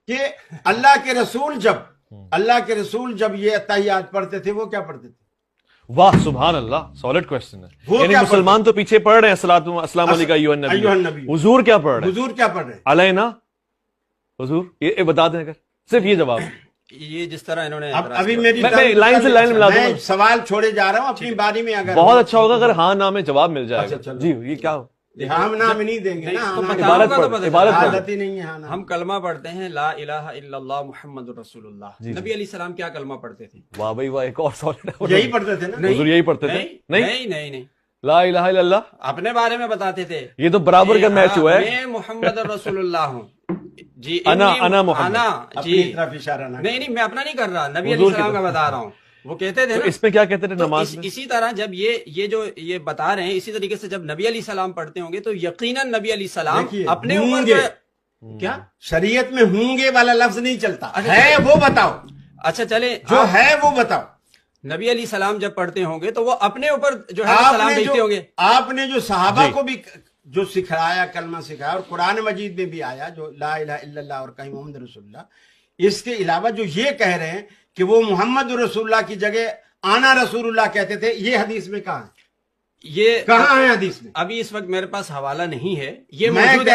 کہ اللہ کے رسول جب یہ اتحیات پڑھتے تھے وہ کیا پڑھتے تھے؟ واہ سبحان اللہ، سالڈ کوشچن ہے. وہ یعنی کیا مسلمان تو پیچھے پڑھ رہے ہیں السلام علیکم ایھا النبی، حضور کیا پڑھ رہے ہیں؟ حضور کیا پڑھ رہے ہیں؟ علینا حضور. یہ بتا دیں اگر صرف یہ جواب. یہ جس طرح انہوں نے ابھی میری میں لائن سے لائن ملا دوں میں سوال چھوڑے جا رہا ہوں اپنی باری میں. اگر بہت اچھا ہوگا اگر ہاں نام میں جواب مل جائے گا. جی یہ کیا ہو؟ ہم نام نہیں دیں گے نا، عبادت عادت ہی نہیں ہے. ہم کلمہ پڑھتے ہیں لا الہ الا اللہ محمد رسول اللہ. نبی علیہ السلام کیا کلمہ پڑھتے تھے؟ واہ بھائی واہ، ایک اور سوال. یہی پڑھتے تھے نا حضور؟ یہی پڑھتے تھے؟ نہیں لا الہ الا اللہ اپنے بارے میں بتاتے تھے. یہ تو برابر کا میچ ہوا ہے. میں محمد رسول اللہ ہوں جی. انا محمد. اپنی طرف اشارہ نہ. نہیں میں اپنا نہیں کر رہا، نبی علیہ السلام کا بتا رہا ہوں. وہ کہتے تھے اس میں کیا کہتے تھے نماز میں؟ اسی طرح جب یہ جو یہ بتا رہے ہیں، اسی طریقے سے جب نبی علیہ السلام پڑھتے ہوں گے تو یقیناً نبی علیہ السلام اپنے اوپر کیا شریعت میں ہوں گے والا لفظ نہیں چلتا ہے، وہ بتاؤ. اچھا چلے جو ہے وہ بتاؤ. نبی علیہ السلام جب پڑھتے ہوں گے تو وہ اپنے اوپر جو ہے سلام بھیجتے ہوں گے. آپ نے جو صحابہ کو بھی جو سکھایا، کلمہ سکھایا، اور قرآن مجید میں بھی آیا جو لا الہ الا اللہ اور کہیں محمد رسول اللہ، اس کے علاوہ جو یہ کہہ رہے ہیں کہ وہ محمد رسول اللہ کی جگہ آنا رسول اللہ کہتے تھے، یہ حدیث میں کہاں ہے؟ یہ کہاں ہے حدیث میں؟ ابھی اس وقت میرے پاس حوالہ نہیں ہے، یہ میں موجود ہے.